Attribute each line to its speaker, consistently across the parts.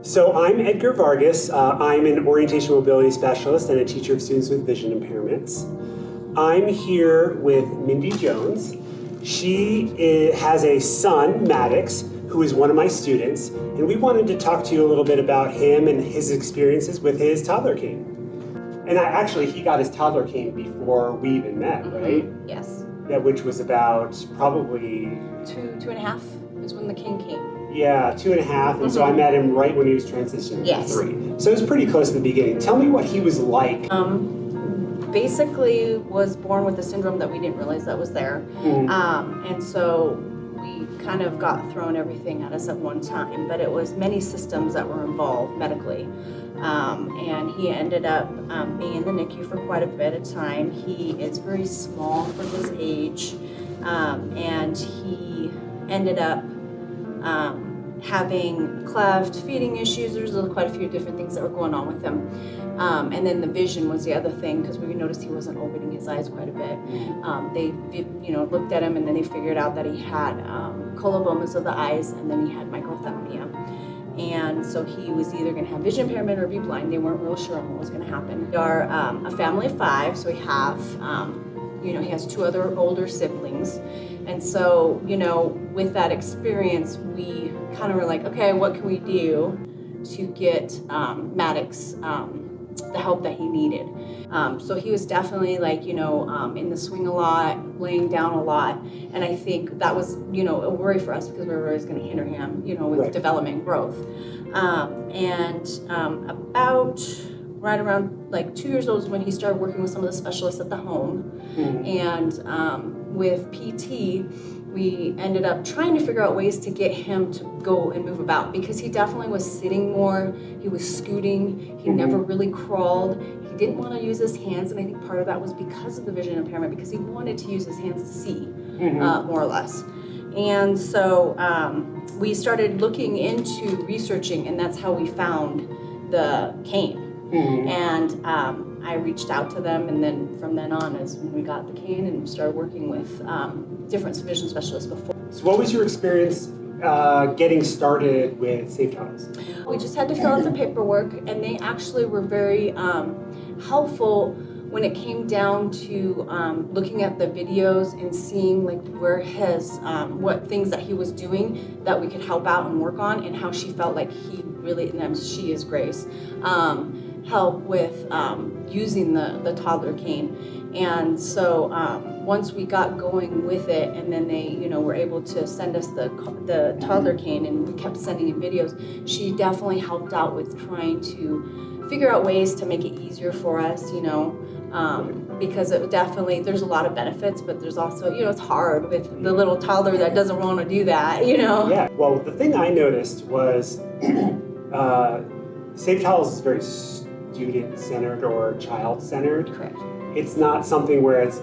Speaker 1: So I'm Edgar Vargas. I'm an orientation mobility specialist and a teacher of students with vision impairments. I'm here with Mindy Jones. She has a son, Maddox, who is one of my students, and we wanted to talk to you a little bit about him and his experiences with his toddler cane. And actually, he got his toddler cane before we even met, right?
Speaker 2: Yes.
Speaker 1: Yeah, which was about probably...
Speaker 2: Two and a half is when the cane came.
Speaker 1: Yeah, 2.5, and so I met him right when he was transitioning to 3. So it was pretty close to the beginning. Tell me what he was like.
Speaker 2: Basically was born with a syndrome that we didn't realize that was there. And so we kind of got thrown everything at us at one time, but it was many systems that were involved medically. And he ended up being in the NICU for quite a bit of time. He is very small for his age, and he ended up having cleft, feeding issues. There's quite a few different things that were going on with him. And then the vision was the other thing, because we noticed he wasn't opening his eyes quite a bit. They looked at him, and then they figured out that he had colobomas of the eyes, and then he had microphthalmia. And so he was either going to have vision impairment or be blind. They weren't real sure on what was going to happen. We are a family of 5, so we have, he has 2 other older siblings. And so, with that experience, we kind of were like, okay, what can we do to get Maddox the help that he needed? So he was definitely in the swing a lot, laying down a lot. And I think that was, a worry for us, because we were always going to hinder him, with development and growth. About right around 2 years old is when he started working with some of the specialists at the home. And with PT, we ended up trying to figure out ways to get him to go and move about, because he definitely was sitting more, he was scooting, he never really crawled, he didn't want to use his hands, and I think part of that was because of the vision impairment, because he wanted to use his hands to see, more or less. And so we started looking into researching, and that's how we found the cane. And I reached out to them, and then from then on is when we got the cane and started working with different vision specialists before.
Speaker 1: So what was your experience getting started with Safe Toddles?
Speaker 2: We just had to fill out the paperwork, and they actually were very helpful when it came down to looking at the videos and seeing where his what things that he was doing that we could help out and work on, and how she felt like he really, and she is Grace, help with using the toddler cane. And so once we got going with it, and then they were able to send us the toddler cane, and we kept sending in videos, she definitely helped out with trying to figure out ways to make it easier for us, because it definitely, there's a lot of benefits, but there's also, it's hard with the little toddler that doesn't want to do that,
Speaker 1: Yeah, well, the thing I noticed was Safe Toddles is very student-centered or child-centered.
Speaker 2: Correct.
Speaker 1: It's not something where it's,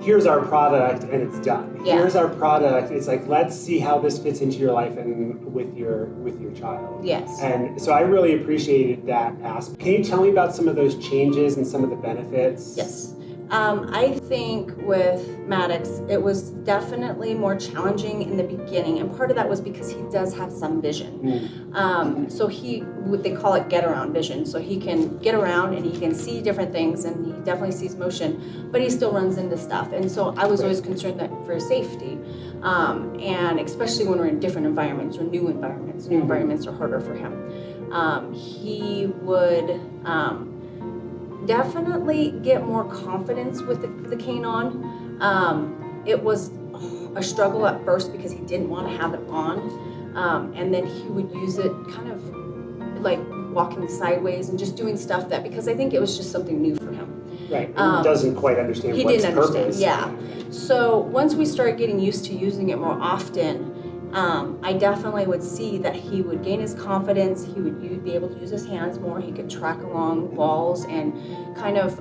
Speaker 1: here's our product and it's done.
Speaker 2: Yeah.
Speaker 1: Here's our product. It's like, let's see how this fits into your life and with your child.
Speaker 2: Yes.
Speaker 1: And so I really appreciated that aspect. Can you tell me about some of those changes and some of the benefits?
Speaker 2: Yes. I think with Maddox, it was definitely more challenging in the beginning, and part of that was because he does have some vision. So they call it get around vision. So he can get around and he can see different things, and he definitely sees motion, but he still runs into stuff. And so I was always concerned that for his safety, and especially when we're in different environments or new environments. New environments are harder for him. He would definitely get more confidence with the cane on. It was a struggle at first because he didn't want to have it on, and then he would use it kind of like walking sideways and just doing stuff that, because I think it was just something new for him.
Speaker 1: Right, he doesn't quite understand
Speaker 2: he
Speaker 1: what's
Speaker 2: didn't understand,
Speaker 1: purpose.
Speaker 2: yeah. So once we started getting used to using it more often, I definitely would see that he would gain his confidence, he would be able to use his hands more, he could track along walls and kind of,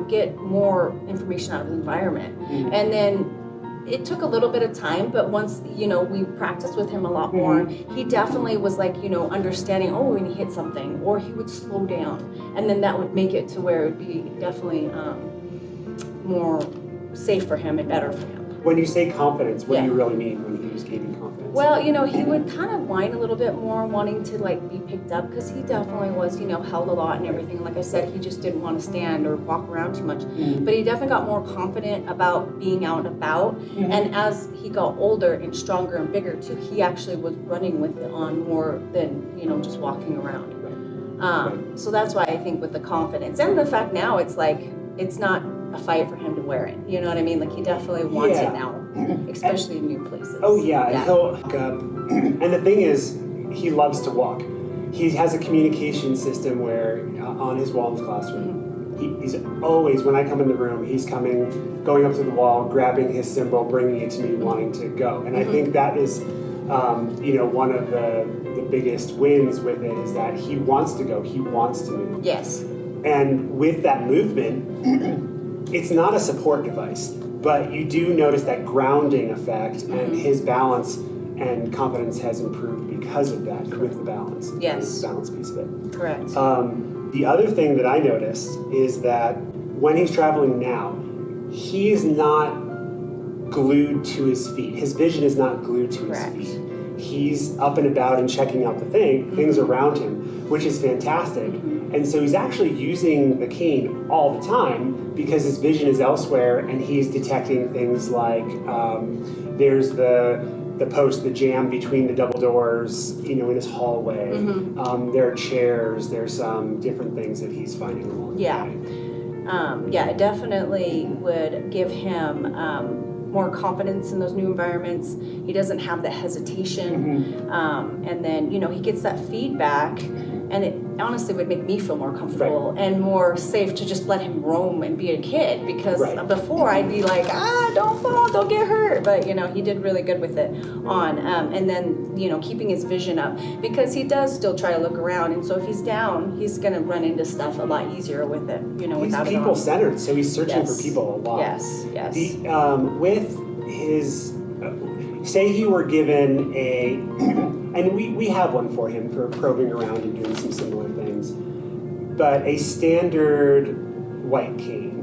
Speaker 2: get more information out of the environment. And then it took a little bit of time, but once, we practiced with him a lot more, he definitely was understanding, when he hit something, or he would slow down, and then that would make it to where it would be definitely more safe for him and better for him.
Speaker 1: When you say confidence, what do you really mean when he was gaining confidence?
Speaker 2: Well, he would kind of whine a little bit more, wanting to like be picked up, because he definitely was, held a lot and everything. Like I said, he just didn't want to stand or walk around too much. But he definitely got more confident about being out and about. And as he got older and stronger and bigger too, he actually was running with it on more than, just walking around. So that's why I think with the confidence and the fact now it's like, it's not a fight for him to wear it. You know what I mean? Like he definitely wants it now, especially in new places.
Speaker 1: Oh yeah, and he'll hook up. And the thing is, he loves to walk. He has a communication system where on his wall in his classroom, he's always, when I come in the room, he's going up to the wall, grabbing his symbol, bringing it to me, wanting to go. And I think that is, one of the biggest wins with it is that he wants to go, he wants to move.
Speaker 2: Yes.
Speaker 1: And with that movement, it's not a support device, but you do notice that grounding effect, and his balance and confidence has improved because of that with the balance.
Speaker 2: Yes.
Speaker 1: The balance piece of it.
Speaker 2: Correct.
Speaker 1: The other thing that I noticed is that when he's traveling now, he's not glued to his feet. His vision is not glued to his feet. He's up and about and checking out the things around him, which is fantastic. And so he's actually using the cane all the time because his vision is elsewhere, and he's detecting things like there's the post, the jam between the double doors, in his hallway. There are chairs, there's some different things that he's finding along the way.
Speaker 2: It definitely would give him more confidence in those new environments. He doesn't have the hesitation. And then, he gets that feedback, and it honestly would make me feel more comfortable and more safe to just let him roam and be a kid, because before I'd be like, don't fall, don't get hurt. But, he did really good with it and then, keeping his vision up, because he does still try to look around. And so if he's down, he's going to run into stuff a lot easier with it, without
Speaker 1: he's people-centered, so he's searching for people a lot.
Speaker 2: Yes.
Speaker 1: With his, say he were given and we have one for him for probing around and doing some similar things, but a standard white cane,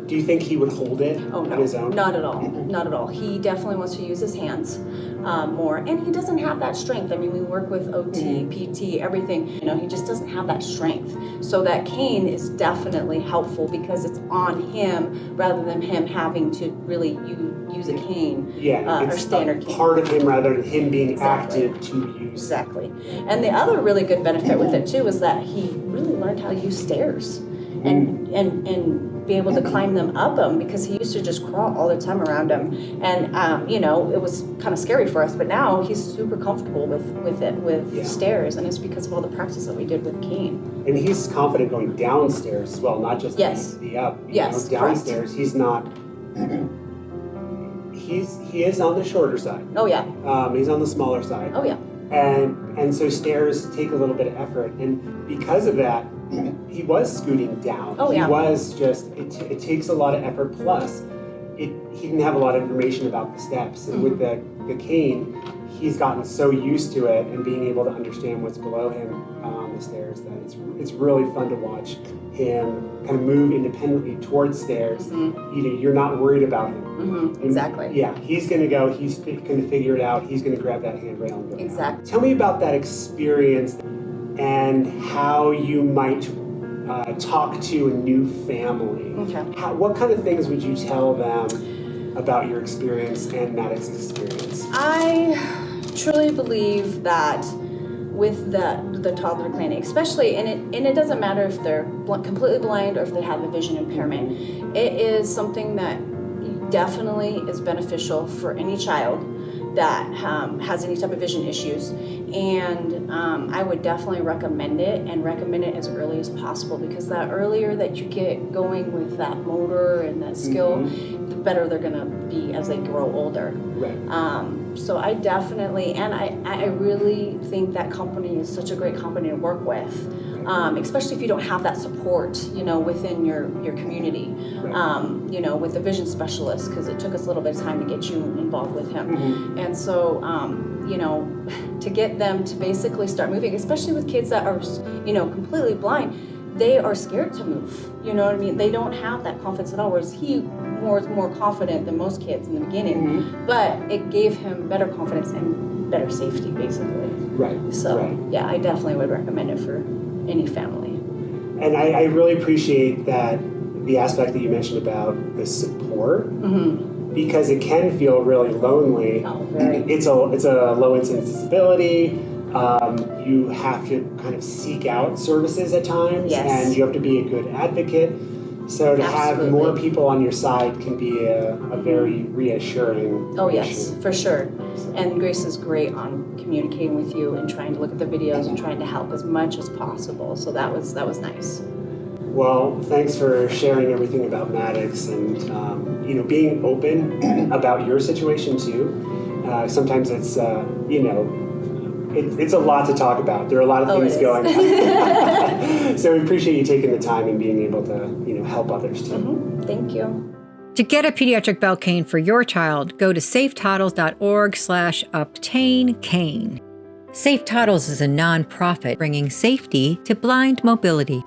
Speaker 1: do you think he would hold it on his own?
Speaker 2: Not at all. Not at all. He definitely wants to use his hands more, and he doesn't have that strength. I mean, we work with OT, PT, everything. He just doesn't have that strength. So that cane is definitely helpful because it's on him rather than him having to really use a cane or standard cane.
Speaker 1: Part of him rather than him being active to use.
Speaker 2: Exactly. And the other really good benefit with it too is that he really learned how to use stairs and be able to climb them up them, because he used to just crawl all the time around them. And, it was kind of scary for us, but now he's super comfortable with stairs, and it's because of all the practice that we did with cane.
Speaker 1: And he's confident going downstairs as well, not just the up. Downstairs,
Speaker 2: correct.
Speaker 1: He's not, he is on the shorter side.
Speaker 2: Oh yeah.
Speaker 1: He's on the smaller side.
Speaker 2: Oh yeah.
Speaker 1: And so stairs take a little bit of effort, and because of that, he was scooting down.
Speaker 2: Oh yeah.
Speaker 1: He was just, it takes a lot of effort, plus he didn't have a lot of information about the steps, and with the cane, he's gotten so used to it and being able to understand what's below him on the stairs that it's really fun to watch him kind of move independently towards stairs. You're not worried about him.
Speaker 2: Exactly.
Speaker 1: Yeah, he's going to go, he's going to figure it out, he's going to grab that handrail and go.
Speaker 2: Exactly.
Speaker 1: Tell me about that experience and how you might talk to a new family.
Speaker 2: Okay.
Speaker 1: What kind of things would you tell them about your experience and Maddox's experience?
Speaker 2: I truly believe that with the toddler clinic, especially, and it doesn't matter if they're completely blind or if they have a vision impairment, it is something that definitely is beneficial for any child that has any type of vision issues, and I would definitely recommend it, and recommend it as early as possible, because the earlier that you get going with that motor and that skill, the better they're gonna be as they grow older.
Speaker 1: Right.
Speaker 2: So I definitely, and I really think that company is such a great company to work with, especially if you don't have that support, within your community, right. With the vision specialist, because it took us a little bit of time to get you involved with him. And so, to get them to basically start moving, especially with kids that are, completely blind, they are scared to move. You know what I mean? They don't have that confidence at all, whereas he was more confident than most kids in the beginning, but it gave him better confidence and better safety, basically.
Speaker 1: Right.
Speaker 2: So,
Speaker 1: right.
Speaker 2: yeah, I definitely would recommend it for any family.
Speaker 1: And I really appreciate that, the aspect that you mentioned about the support, because it can feel really lonely.
Speaker 2: Oh, very.
Speaker 1: It's a low incidence disability. You have to kind of seek out services at times,
Speaker 2: Yes.
Speaker 1: and you have to be a good advocate. So to have
Speaker 2: Absolutely.
Speaker 1: more people on your side can be a very reassuring.
Speaker 2: Oh yes, for sure. And Grace is great on communicating with you and trying to look at the videos and trying to help as much as possible. So that was nice.
Speaker 1: Well, thanks for sharing everything about Maddox and being open about your situation too. Sometimes it's it's a lot to talk about. There are a lot of things going on. So we appreciate you taking the time and being able to help others too.
Speaker 2: Thank you.
Speaker 3: To get a pediatric belt cane for your child, go to safetoddles.org/obtain cane. Safe Toddles is a nonprofit bringing safety to blind mobility.